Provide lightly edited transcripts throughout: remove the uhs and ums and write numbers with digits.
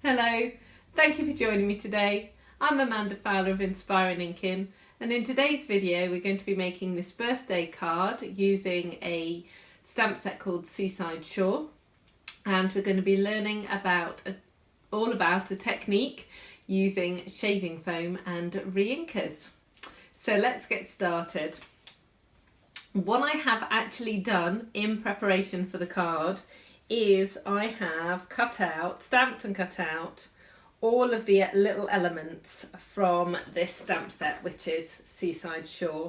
Hello, thank you for joining me today. I'm Amanda Fowler of Inspiring Inkin, and in today's video we're going to be making this birthday card using a stamp set called Seaside Shore, and we're going to be learning all about a technique using shaving foam and re-inkers. So let's get started. What I have actually done in preparation for the card is I have stamped and cut out all of the little elements from this stamp set, which is Seaside Shore.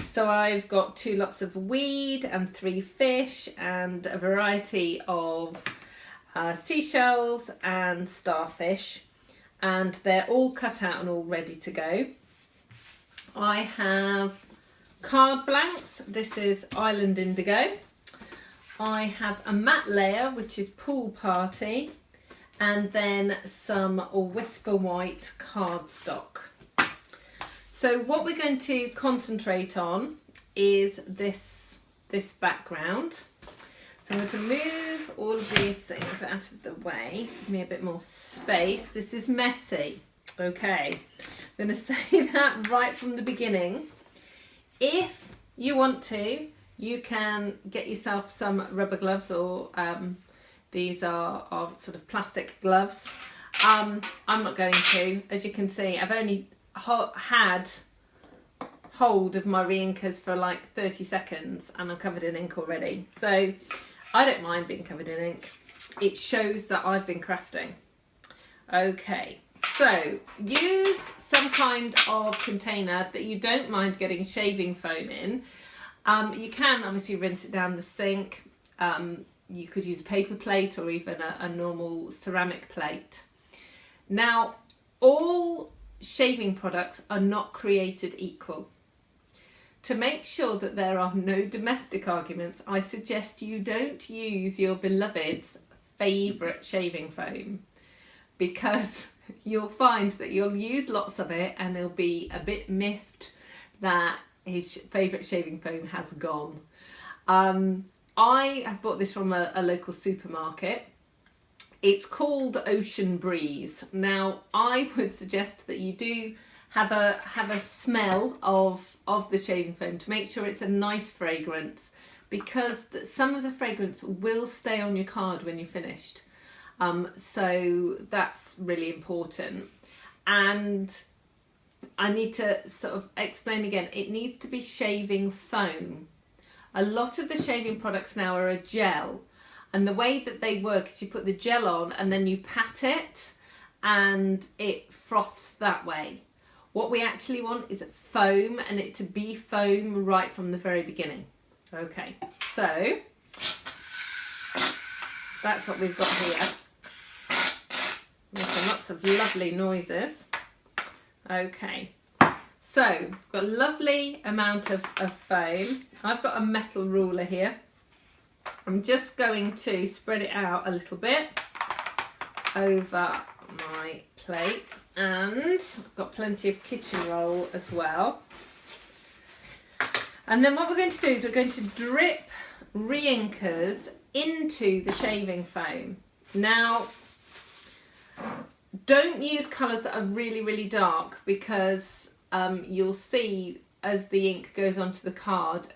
So I've got 2 lots of weed and 3 fish and a variety of seashells and starfish, and they're all cut out and all ready to go. I have card blanks. This is Island Indigo. I have a matte layer, which is Pool Party, and then some Whisper White cardstock. So what we're going to concentrate on is this background. So I'm going to move all of these things out of the way, give me a bit more space. This is messy. Okay, I'm going to say that right from the beginning. If you want to, you can get yourself some rubber gloves, or these are sort of plastic gloves. I'm not going to. As you can see, I've only had hold of my re-inkers for like 30 seconds and I'm covered in ink already. So I don't mind being covered in ink. It shows that I've been crafting. Okay, so use some kind of container that you don't mind getting shaving foam in. You can obviously rinse it down the sink. You could use a paper plate or even a normal ceramic plate. Now, all shaving products are not created equal. To make sure that there are no domestic arguments, I suggest you don't use your beloved's favourite shaving foam, because you'll find that you'll use lots of it and he'll be a bit miffed that his favourite shaving foam has gone. I have bought this from a local supermarket. It's called Ocean Breeze. Now, I would suggest that you do have a smell of the shaving foam to make sure it's a nice fragrance, because some of the fragrance will stay on your card when you're finished. So that's really important. And I need to sort of explain again, it needs to be shaving foam. A lot of the shaving products now are a gel, and the way that they work is you put the gel on and then you pat it and it froths that way. What we actually want is foam, and it to be foam right from the very beginning. Okay, so that's what we've got here. Making lots of lovely noises. Okay, so I've got a lovely amount of foam. I've got a metal ruler here. I'm just going to spread it out a little bit over my plate, and I've got plenty of kitchen roll as well. And then what we're going to do is we're going to drip re-inkers into the shaving foam. Now, don't use colours that are really, really dark, because you'll see as the ink goes onto the card,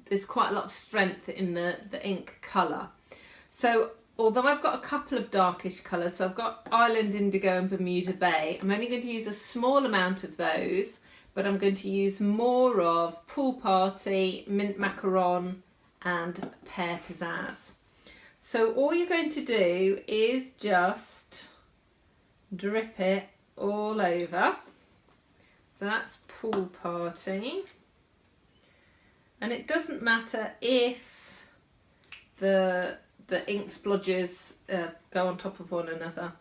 there's quite a lot of strength in the ink colour. So although I've got a couple of darkish colours, so I've got Island Indigo and Bermuda Bay, I'm only going to use a small amount of those, but I'm going to use more of Pool Party, Mint Macaron and Pear Pizzazz. So all you're going to do is just drip it all over. So that's Pool Party, and it doesn't matter if the ink splodges go on top of one another.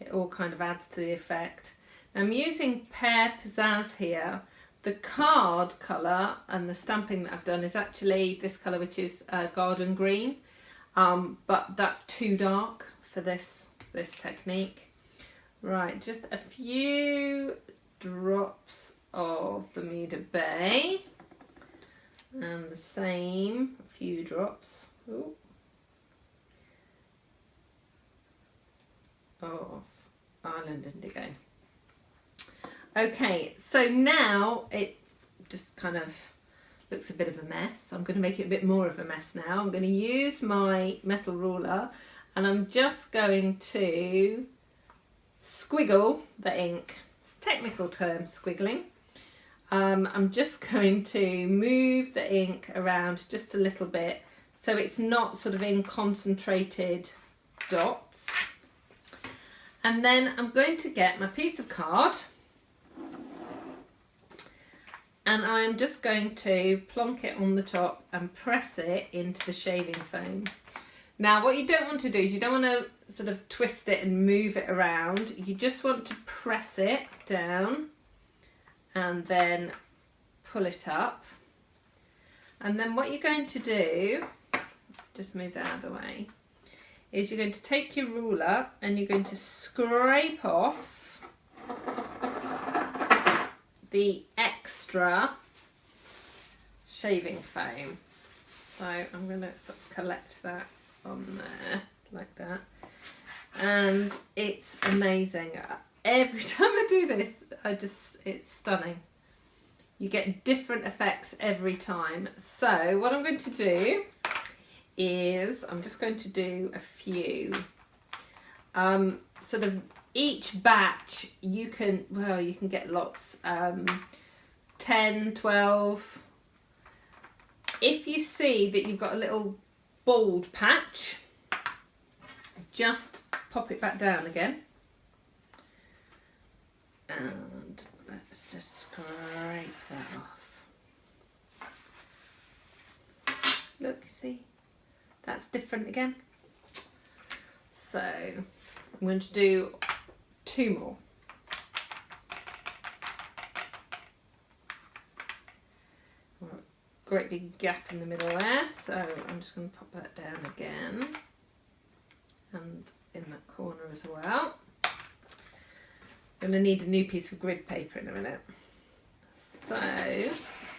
It all kind of adds to the effect. Now I'm using Pear Pizzazz here. The card colour and the stamping that I've done is actually this colour, which is garden green, but that's too dark for this technique. Right, just a few drops of Bermuda Bay, and the same, a few drops of Island Indigo. Okay, so now it just kind of looks a bit of a mess. I'm going to make it a bit more of a mess now. I'm going to use my metal ruler and I'm just going to squiggle the ink. It's a technical term, squiggling. I'm just going to move the ink around just a little bit so it's not sort of in concentrated dots. And then I'm going to get my piece of card and I'm just going to plonk it on the top and press it into the shaving foam. Now what you don't want to do is you don't want to sort of twist it and move it around. You just want to press it down and then pull it up. And then what you're going to do, just move that out of the way, is you're going to take your ruler and you're going to scrape off the extra shaving foam. So I'm going to sort of collect that on there like that, and it's amazing. Every time I do this, it's stunning. You get different effects every time. So what I'm going to do is I'm just going to do a few. Sort of each batch you can get lots, 10, 12. If you see that you've got a little bald patch, just pop it back down again. And let's just scrape that off. Look, see? That's different again. So I'm going to do 2 more. Great big gap in the middle there, so I'm just going to pop that down again and in that corner as well. I'm going to need a new piece of grid paper in a minute. So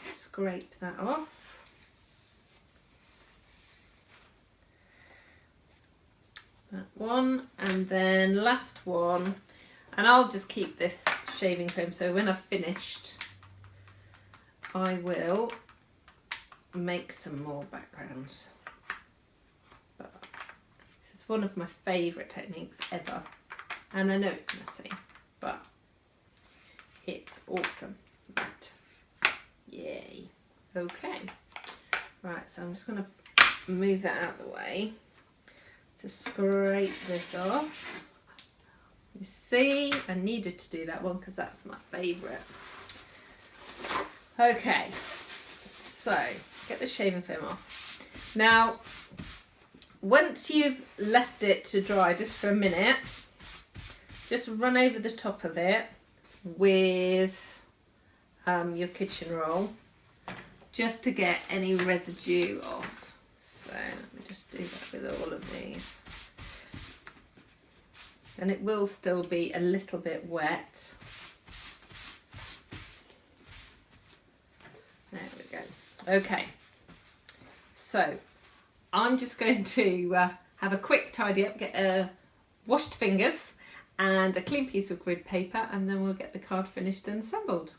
scrape that off. That one, and then last one, and I'll just keep this shaving foam so when I've finished I will make some more backgrounds. But this is one of my favourite techniques ever, and I know it's messy, but it's awesome. Right. Yay. Okay. Right, so I'm just going to move that out of the way to scrape this off. You see, I needed to do that one because that's my favourite. Okay, so get the shaving foam off. Now, once you've left it to dry just for a minute, just run over the top of it with your kitchen roll just to get any residue off. So let me just do that with all of these. And it will still be a little bit wet. There we go. Okay, so I'm just going to have a quick tidy up, get washed fingers and a clean piece of grid paper, and then we'll get the card finished and assembled.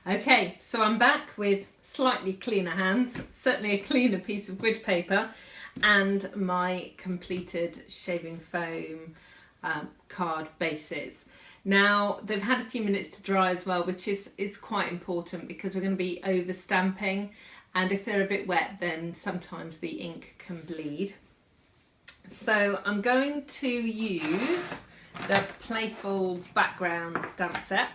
Okay, so I'm back with slightly cleaner hands, certainly a cleaner piece of grid paper, and my completed shaving foam card bases. Now, they've had a few minutes to dry as well, which is quite important because we're going to be over stamping, and if they're a bit wet then sometimes the ink can bleed. So I'm going to use the Playful Background stamp set,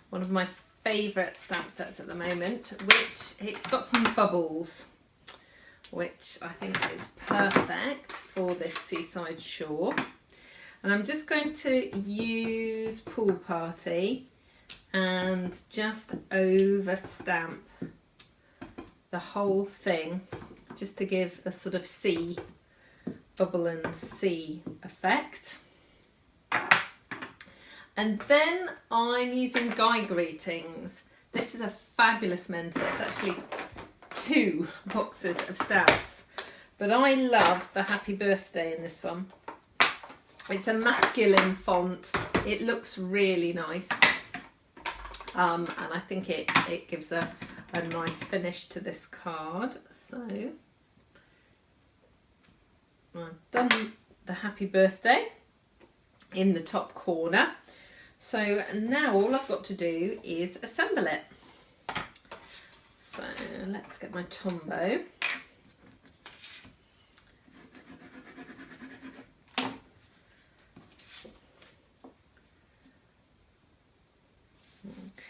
one of my favourite stamp sets at the moment, which it's got some bubbles, which I think is perfect for this seaside shore. And I'm just going to use Pool Party and just over stamp the whole thing just to give a sort of sea, bubble and sea effect. And then I'm using Guy Greetings. This is a fabulous mentor. It's actually 2 boxes of stamps, but I love the happy birthday in this one. It's a masculine font. It looks really nice, and I think it gives a nice finish to this card. So I've done the happy birthday in the top corner. So now all I've got to do is assemble it. So let's get my Tombow.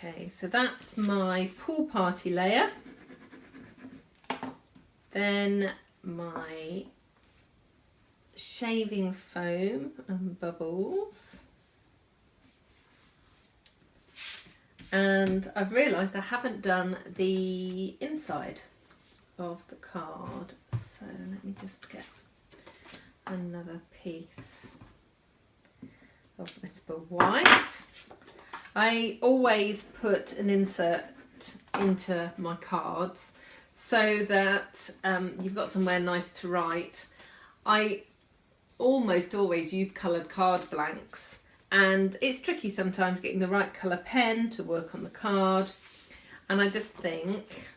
Okay, so that's my pool party layer. Then my shaving foam and bubbles. And I've realised I haven't done the inside of the card. So let me just get another piece of Whisper White. I always put an insert into my cards so that you've got somewhere nice to write. I almost always use coloured card blanks, and it's tricky sometimes getting the right colour pen to work on the card, and I just think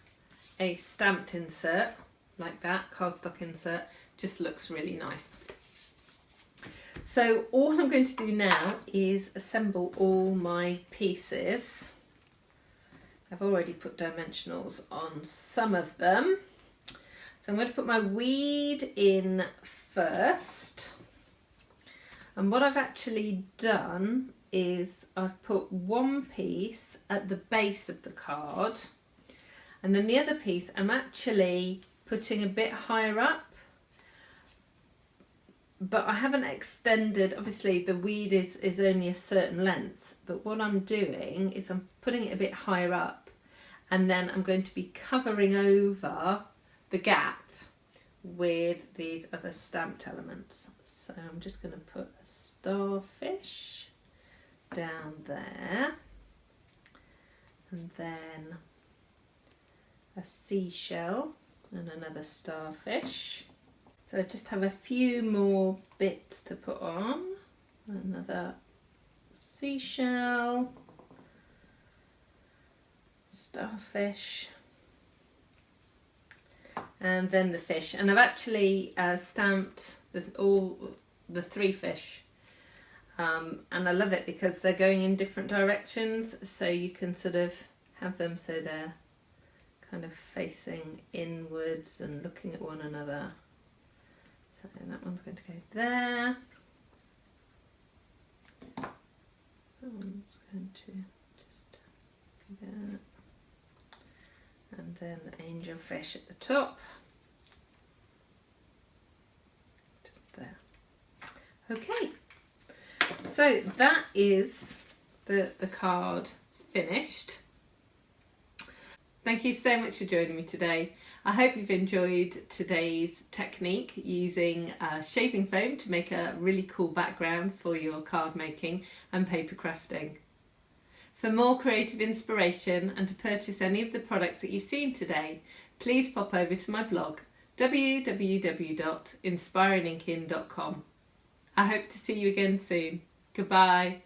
a stamped insert like that, cardstock insert, just looks really nice. So all I'm going to do now is assemble all my pieces. I've already put dimensionals on some of them. So I'm going to put my weed in first. And what I've actually done is I've put one piece at the base of the card, and then the other piece I'm actually putting a bit higher up. But I haven't extended, obviously the weed is only a certain length, but what I'm doing is I'm putting it a bit higher up, and then I'm going to be covering over the gap with these other stamped elements. So I'm just going to put a starfish down there, and then a seashell and another starfish. So I just have a few more bits to put on. Another seashell, starfish, and then the fish. And I've actually stamped all the three fish. And I love it because they're going in different directions, so you can sort of have them so they're kind of facing inwards and looking at one another. So that one's going to go there. That one's going to just be there. And then the angelfish at the top. Just there. Okay. So that is the card finished. Thank you so much for joining me today. I hope you've enjoyed today's technique using shaving foam to make a really cool background for your card making and paper crafting. For more creative inspiration and to purchase any of the products that you've seen today, please pop over to my blog www.inspiringinkin.com. I hope to see you again soon. Goodbye.